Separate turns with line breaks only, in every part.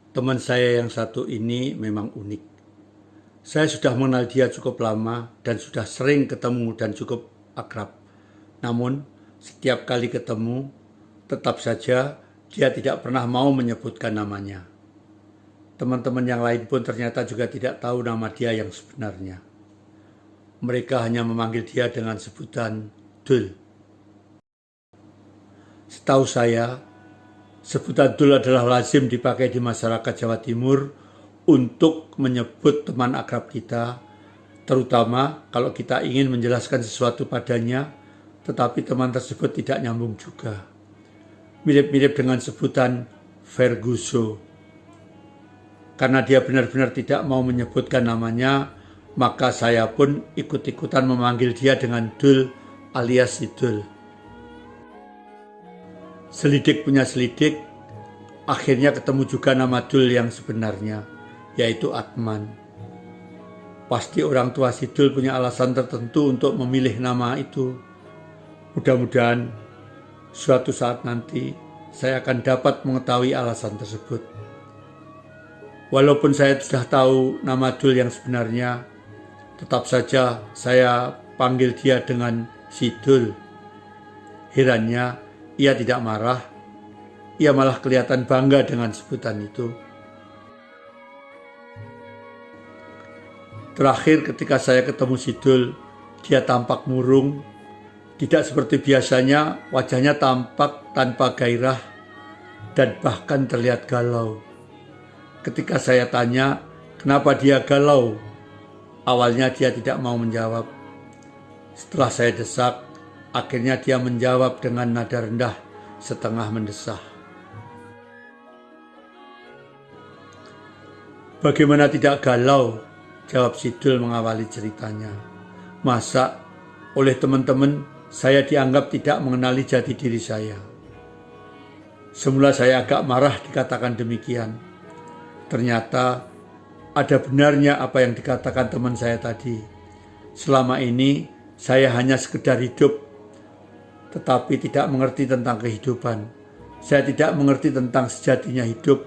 Teman saya yang satu ini memang unik. Saya sudah mengenal dia cukup lama dan sudah sering ketemu dan cukup akrab. Namun, setiap kali ketemu, tetap saja dia tidak pernah mau menyebutkan namanya. Teman-teman yang lain pun ternyata juga tidak tahu nama dia yang sebenarnya. Mereka hanya memanggil dia dengan sebutan Dul. Setahu saya, sebutan Dul adalah lazim dipakai di masyarakat Jawa Timur untuk menyebut teman akrab kita, terutama kalau kita ingin menjelaskan sesuatu padanya, tetapi teman tersebut tidak nyambung juga. Mirip-mirip dengan sebutan Ferguso. Karena dia benar-benar tidak mau menyebutkan namanya, maka saya pun ikut-ikutan memanggil dia dengan Dul alias Sidul. Selidik punya selidik, akhirnya ketemu juga nama Dul yang sebenarnya, yaitu Atman. Pasti orang tua Sidul punya alasan tertentu untuk memilih nama itu. Mudah-mudahan suatu saat nanti saya akan dapat mengetahui alasan tersebut. Walaupun saya sudah tahu nama Dul yang sebenarnya, tetap saja saya panggil dia dengan Sidul. Herannya, ia tidak marah, ia malah kelihatan bangga dengan sebutan itu. Terakhir ketika saya ketemu Sidul, dia tampak murung, tidak seperti biasanya, wajahnya tampak tanpa gairah dan bahkan terlihat galau. Ketika saya tanya, kenapa dia galau? Awalnya dia tidak mau menjawab. Setelah saya desak, akhirnya dia menjawab dengan nada rendah, setengah mendesah. Bagaimana tidak galau? Jawab Sidul mengawali ceritanya. Masa oleh teman-teman saya dianggap tidak mengenali jati diri saya. Semula saya agak marah dikatakan demikian. Ternyata ada benarnya apa yang dikatakan teman saya tadi. Selama ini saya hanya sekedar hidup, tetapi tidak mengerti tentang kehidupan. Saya tidak mengerti tentang sejatinya hidup.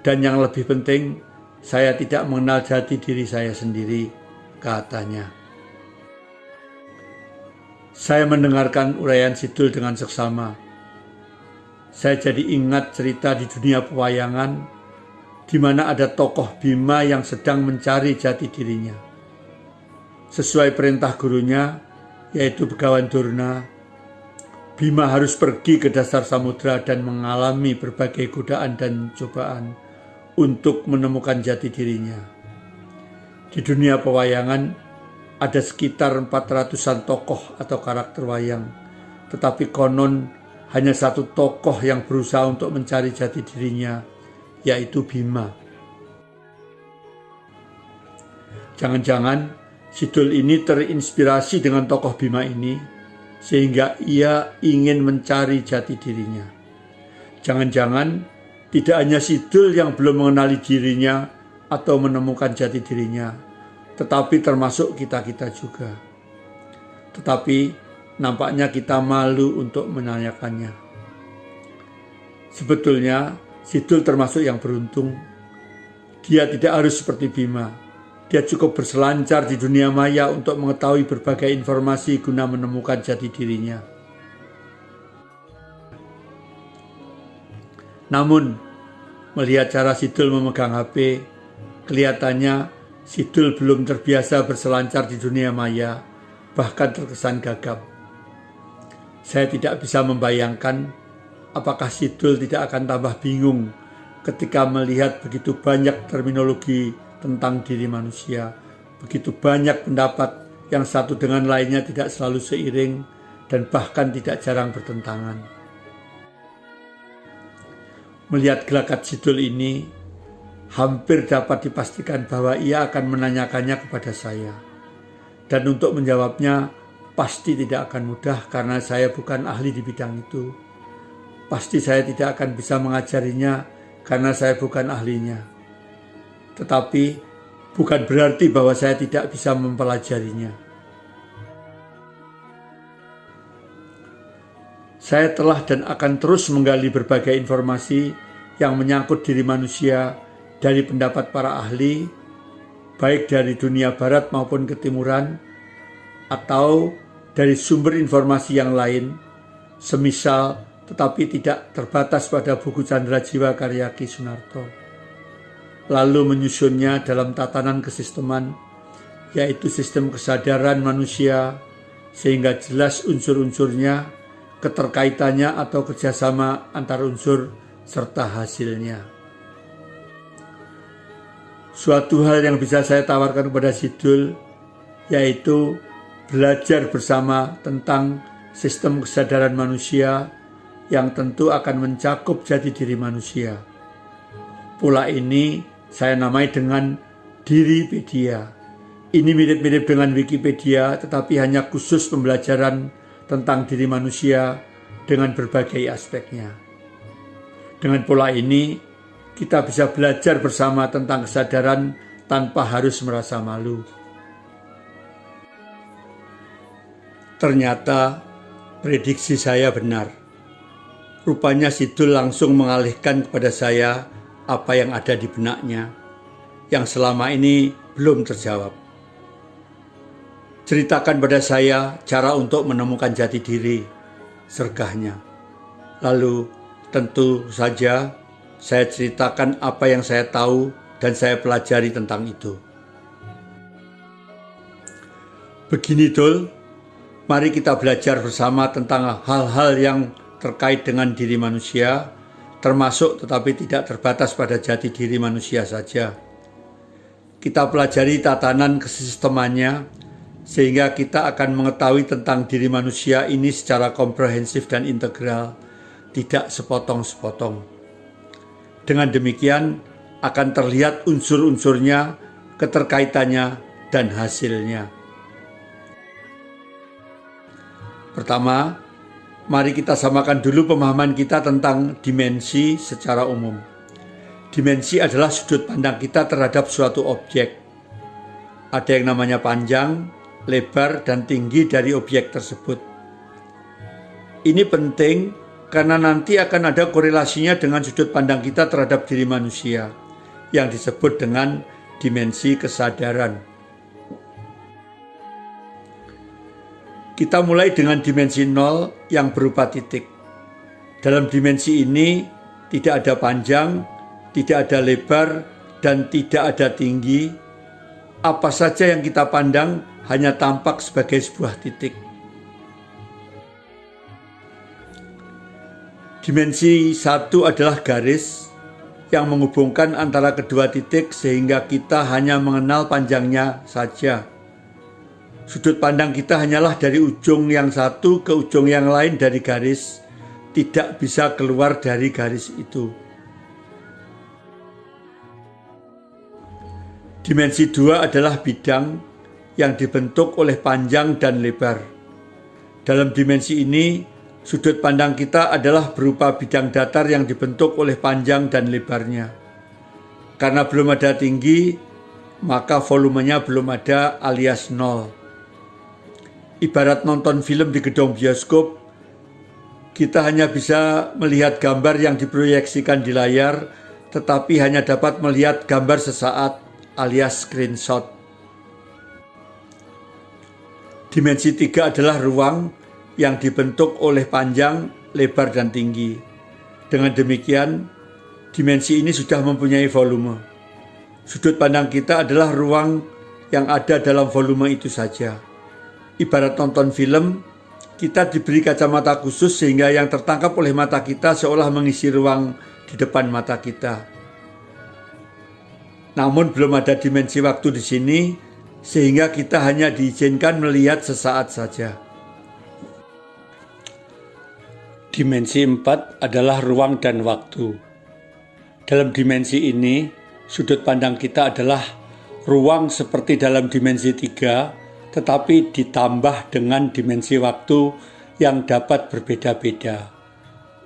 Dan yang lebih penting, saya tidak mengenal jati diri saya sendiri, katanya. Saya mendengarkan uraian Sidul dengan seksama. Saya jadi ingat cerita di dunia pewayangan, di mana ada tokoh Bima yang sedang mencari jati dirinya. Sesuai perintah gurunya, yaitu Begawan Durna, Bima harus pergi ke dasar samudera dan mengalami berbagai godaan dan cobaan untuk menemukan jati dirinya. Di dunia pewayangan, ada sekitar 400-an tokoh atau karakter wayang, tetapi konon hanya satu tokoh yang berusaha untuk mencari jati dirinya, yaitu Bima. Jangan-jangan Sidul ini terinspirasi dengan tokoh Bima ini, sehingga ia ingin mencari jati dirinya. Jangan-jangan tidak hanya Sidul yang belum mengenali dirinya atau menemukan jati dirinya, tetapi termasuk kita-kita juga. Tetapi nampaknya kita malu untuk menanyakannya. Sebetulnya Sidul termasuk yang beruntung. Dia tidak harus seperti Bima. Dia cukup berselancar di dunia maya untuk mengetahui berbagai informasi guna menemukan jati dirinya. Namun, melihat cara Sidul memegang HP, kelihatannya Sidul belum terbiasa berselancar di dunia maya, bahkan terkesan gagap. Saya tidak bisa membayangkan apakah Sidul tidak akan tambah bingung ketika melihat begitu banyak terminologi tentang diri manusia, begitu banyak pendapat yang satu dengan lainnya tidak selalu seiring dan bahkan tidak jarang bertentangan. Melihat gelagat Sidul ini, hampir dapat dipastikan bahwa ia akan menanyakannya kepada saya. Dan untuk menjawabnya pasti tidak akan mudah karena saya bukan ahli di bidang itu. Pasti saya tidak akan bisa mengajarinya karena saya bukan ahlinya. Tetapi bukan berarti bahwa saya tidak bisa mempelajarinya. Saya telah dan akan terus menggali berbagai informasi yang menyangkut diri manusia dari pendapat para ahli, baik dari dunia barat maupun ketimuran, atau dari sumber informasi yang lain, semisal tetapi tidak terbatas pada buku Candra Jiwa karya Ki Sunarto. Lalu menyusunnya dalam tatanan kesisteman, yaitu sistem kesadaran manusia, sehingga jelas unsur-unsurnya, keterkaitannya atau kerjasama antar unsur, serta hasilnya. Suatu hal yang bisa saya tawarkan kepada Sidul, yaitu belajar bersama tentang sistem kesadaran manusia yang tentu akan mencakup jati diri manusia. Pola ini saya namai dengan Diripedia. Ini mirip-mirip dengan Wikipedia, tetapi hanya khusus pembelajaran tentang diri manusia dengan berbagai aspeknya. Dengan pola ini, kita bisa belajar bersama tentang kesadaran tanpa harus merasa malu. Ternyata prediksi saya benar. Rupanya Sidul langsung mengalihkan kepada saya apa yang ada di benaknya, yang selama ini belum terjawab. Ceritakan pada saya cara untuk menemukan jati diri, sergahnya. Lalu tentu saja saya ceritakan apa yang saya tahu dan saya pelajari tentang itu. Begini Dul, mari kita belajar bersama tentang hal-hal yang terkait dengan diri manusia, termasuk tetapi tidak terbatas pada jati diri manusia saja. Kita pelajari tatanan kesistemannya, sehingga kita akan mengetahui tentang diri manusia ini secara komprehensif dan integral, tidak sepotong-sepotong. Dengan demikian akan terlihat unsur-unsurnya, keterkaitannya, dan hasilnya. Pertama, mari kita samakan dulu pemahaman kita tentang dimensi secara umum. Dimensi adalah sudut pandang kita terhadap suatu objek. Ada yang namanya panjang, lebar, dan tinggi dari objek tersebut. Ini penting karena nanti akan ada korelasinya dengan sudut pandang kita terhadap diri manusia, yang disebut dengan dimensi kesadaran. Kita mulai dengan dimensi 0 yang berupa titik. Dalam dimensi ini tidak ada panjang, tidak ada lebar, dan tidak ada tinggi. Apa saja yang kita pandang hanya tampak sebagai sebuah titik. Dimensi 1 adalah garis yang menghubungkan antara kedua titik sehingga kita hanya mengenal panjangnya saja. Sudut pandang kita hanyalah dari ujung yang satu ke ujung yang lain dari garis, tidak bisa keluar dari garis itu. Dimensi 2 adalah bidang yang dibentuk oleh panjang dan lebar. Dalam dimensi ini, sudut pandang kita adalah berupa bidang datar yang dibentuk oleh panjang dan lebarnya. Karena belum ada tinggi, maka volumenya belum ada alias 0. Ibarat nonton film di gedung bioskop, kita hanya bisa melihat gambar yang diproyeksikan di layar, tetapi hanya dapat melihat gambar sesaat alias screenshot. Dimensi 3 adalah ruang yang dibentuk oleh panjang, lebar, dan tinggi. Dengan demikian, dimensi ini sudah mempunyai volume. Sudut pandang kita adalah ruang yang ada dalam volume itu saja. Ibarat nonton film, kita diberi kacamata khusus sehingga yang tertangkap oleh mata kita seolah mengisi ruang di depan mata kita. Namun belum ada dimensi waktu di sini, sehingga kita hanya diizinkan melihat sesaat saja. Dimensi 4 adalah ruang dan waktu. Dalam dimensi ini, sudut pandang kita adalah ruang seperti dalam dimensi 3, tetapi ditambah dengan dimensi waktu yang dapat berbeda-beda.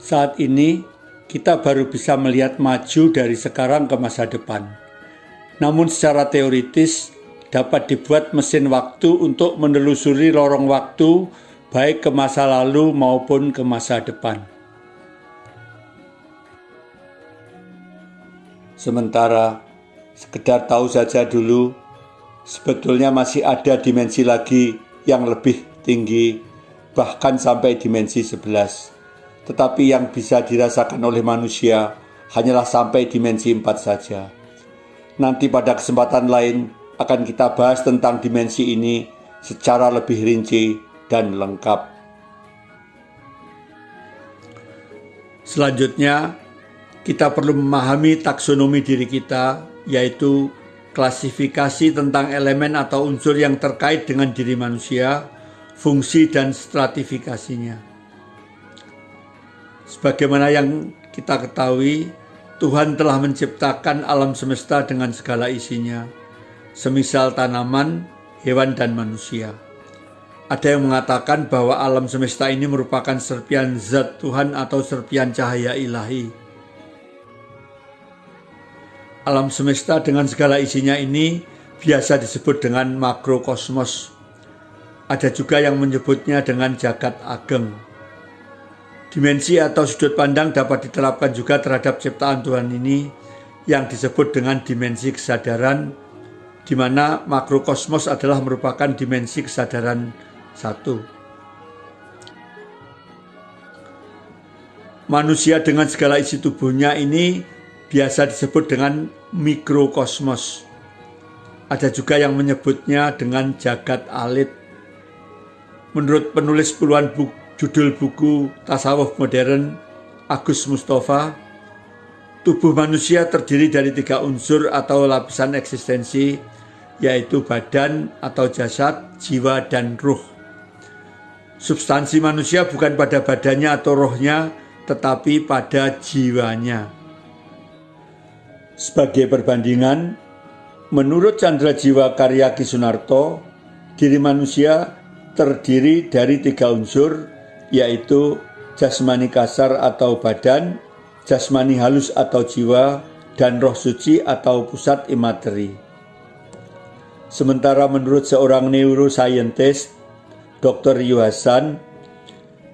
Saat ini, kita baru bisa melihat maju dari sekarang ke masa depan. Namun secara teoritis, dapat dibuat mesin waktu untuk menelusuri lorong waktu baik ke masa lalu maupun ke masa depan. Sementara sekedar tahu saja dulu, sebetulnya masih ada dimensi lagi yang lebih tinggi, bahkan sampai dimensi 11. Tetapi yang bisa dirasakan oleh manusia hanyalah sampai dimensi 4 saja. Nanti pada kesempatan lain akan kita bahas tentang dimensi ini secara lebih rinci dan lengkap. Selanjutnya, kita perlu memahami taksonomi diri kita, yaitu klasifikasi tentang elemen atau unsur yang terkait dengan diri manusia, fungsi dan stratifikasinya. Sebagaimana yang kita ketahui, Tuhan telah menciptakan alam semesta dengan segala isinya, semisal tanaman, hewan, dan manusia. Ada yang mengatakan bahwa alam semesta ini merupakan serpian zat Tuhan atau serpian cahaya ilahi. Alam semesta dengan segala isinya ini biasa disebut dengan makrokosmos. Ada juga yang menyebutnya dengan jagat ageng. Dimensi atau sudut pandang dapat diterapkan juga terhadap ciptaan Tuhan ini yang disebut dengan dimensi kesadaran, di mana makrokosmos adalah merupakan dimensi kesadaran satu. Manusia dengan segala isi tubuhnya ini biasa disebut dengan mikrokosmos. Ada juga yang menyebutnya dengan jagat alit. Menurut penulis puluhan judul buku tasawuf modern, Agus Mustafa, tubuh manusia terdiri dari 3 unsur atau lapisan eksistensi, yaitu badan atau jasad, jiwa, dan ruh. Substansi manusia bukan pada badannya atau rohnya, tetapi pada jiwanya. Sebagai perbandingan, menurut Candra Jiwa karya Ki Sunarto, diri manusia terdiri dari 3 unsur, yaitu jasmani kasar atau badan, jasmani halus atau jiwa, dan roh suci atau pusat imateri. Sementara menurut seorang neuroscientist, Dr. Yu Hasan,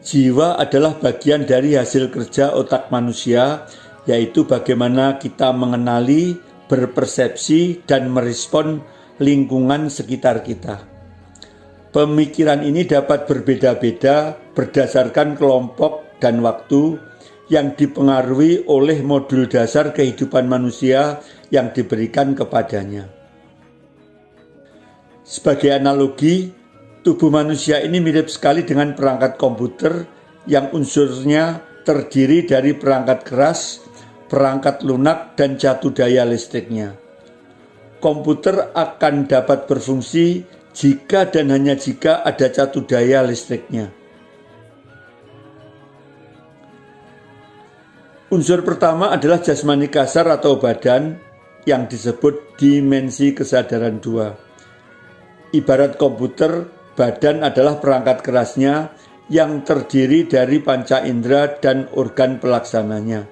jiwa adalah bagian dari hasil kerja otak manusia, yaitu bagaimana kita mengenali, berpersepsi, dan merespon lingkungan sekitar kita. Pemikiran ini dapat berbeda-beda berdasarkan kelompok dan waktu yang dipengaruhi oleh modul dasar kehidupan manusia yang diberikan kepadanya. Sebagai analogi, tubuh manusia ini mirip sekali dengan perangkat komputer yang unsurnya terdiri dari perangkat keras, perangkat lunak, dan catu daya listriknya. Komputer akan dapat berfungsi jika dan hanya jika ada catu daya listriknya. Unsur pertama adalah jasmani kasar atau badan yang disebut dimensi kesadaran 2. Ibarat komputer, badan adalah perangkat kerasnya yang terdiri dari panca indera dan organ pelaksananya.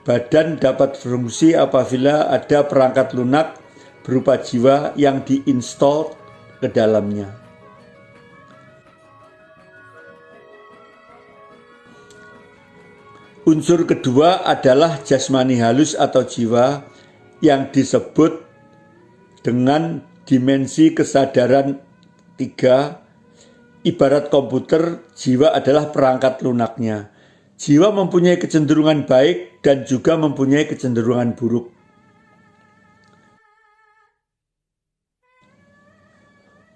Badan dapat berfungsi apabila ada perangkat lunak berupa jiwa yang diinstal ke dalamnya. Unsur kedua adalah jasmani halus atau jiwa yang disebut dengan dimensi kesadaran 3. Ibarat komputer, jiwa adalah perangkat lunaknya. Jiwa mempunyai kecenderungan baik dan juga mempunyai kecenderungan buruk.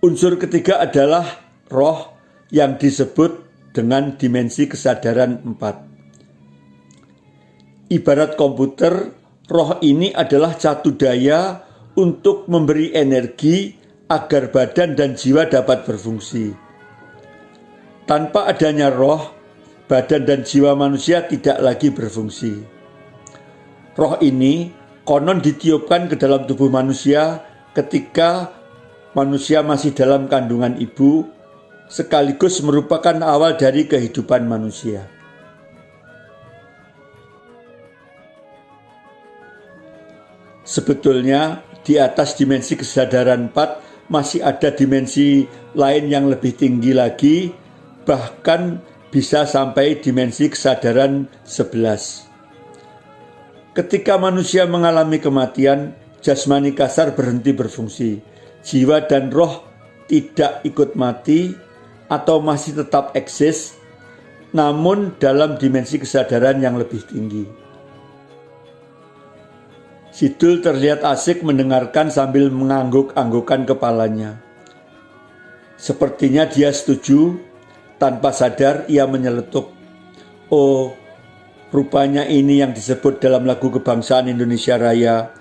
Unsur ketiga adalah roh yang disebut dengan dimensi kesadaran 4. Ibarat komputer, roh ini adalah catu daya untuk memberi energi agar badan dan jiwa dapat berfungsi. Tanpa adanya roh, badan dan jiwa manusia tidak lagi berfungsi. Roh ini konon ditiupkan ke dalam tubuh manusia ketika manusia masih dalam kandungan ibu, sekaligus merupakan awal dari kehidupan manusia. Sebetulnya di atas dimensi kesadaran 4 masih ada dimensi lain yang lebih tinggi lagi, bahkan bisa sampai dimensi kesadaran 11. Ketika manusia mengalami kematian, jasmani kasar berhenti berfungsi. Jiwa dan roh tidak ikut mati atau masih tetap eksis, namun dalam dimensi kesadaran yang lebih tinggi. Sidul terlihat asik mendengarkan sambil mengangguk-anggukkan kepalanya. Sepertinya dia setuju. Tanpa sadar ia menyeletuk, "Oh, rupanya ini yang disebut dalam lagu kebangsaan Indonesia Raya,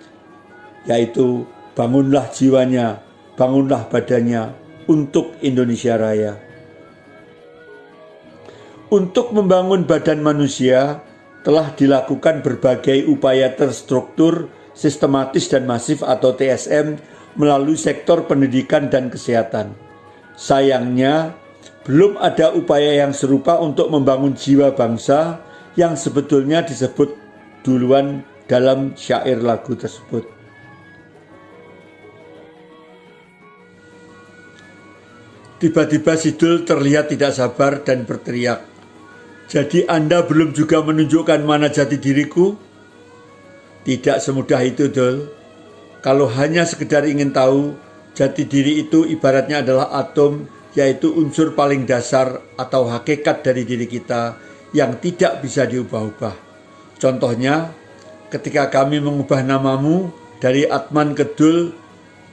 yaitu bangunlah jiwanya, bangunlah badannya untuk Indonesia Raya." Untuk membangun badan manusia telah dilakukan berbagai upaya terstruktur, sistematis dan masif atau TSM melalui sektor pendidikan dan kesehatan. Sayangnya, belum ada upaya yang serupa untuk membangun jiwa bangsa yang sebetulnya disebut duluan dalam syair lagu tersebut. Tiba-tiba Sidul terlihat tidak sabar dan berteriak, "Jadi Anda belum juga menunjukkan mana jati diriku?" Tidak semudah itu, Dul. Kalau hanya sekedar ingin tahu, jati diri itu ibaratnya adalah atom, yaitu unsur paling dasar atau hakikat dari diri kita yang tidak bisa diubah-ubah. Contohnya, ketika kami mengubah namamu dari Atman ke Dul,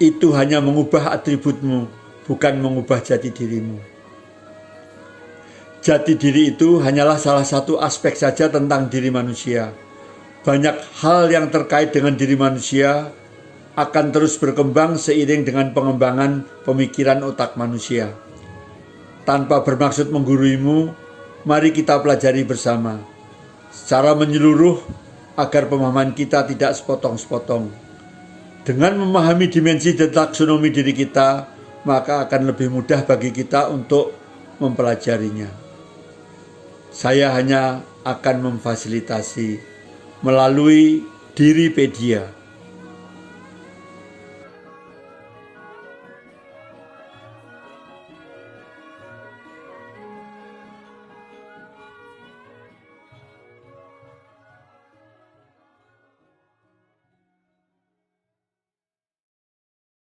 itu hanya mengubah atributmu, bukan mengubah jati dirimu. Jati diri itu hanyalah salah satu aspek saja tentang diri manusia. Banyak hal yang terkait dengan diri manusia akan terus berkembang seiring dengan pengembangan pemikiran otak manusia. Tanpa bermaksud mengguruimu, mari kita pelajari bersama secara menyeluruh agar pemahaman kita tidak sepotong-sepotong. Dengan memahami dimensi dan taksonomi diri kita, maka akan lebih mudah bagi kita untuk mempelajarinya. Saya hanya akan memfasilitasi melalui Diripedia.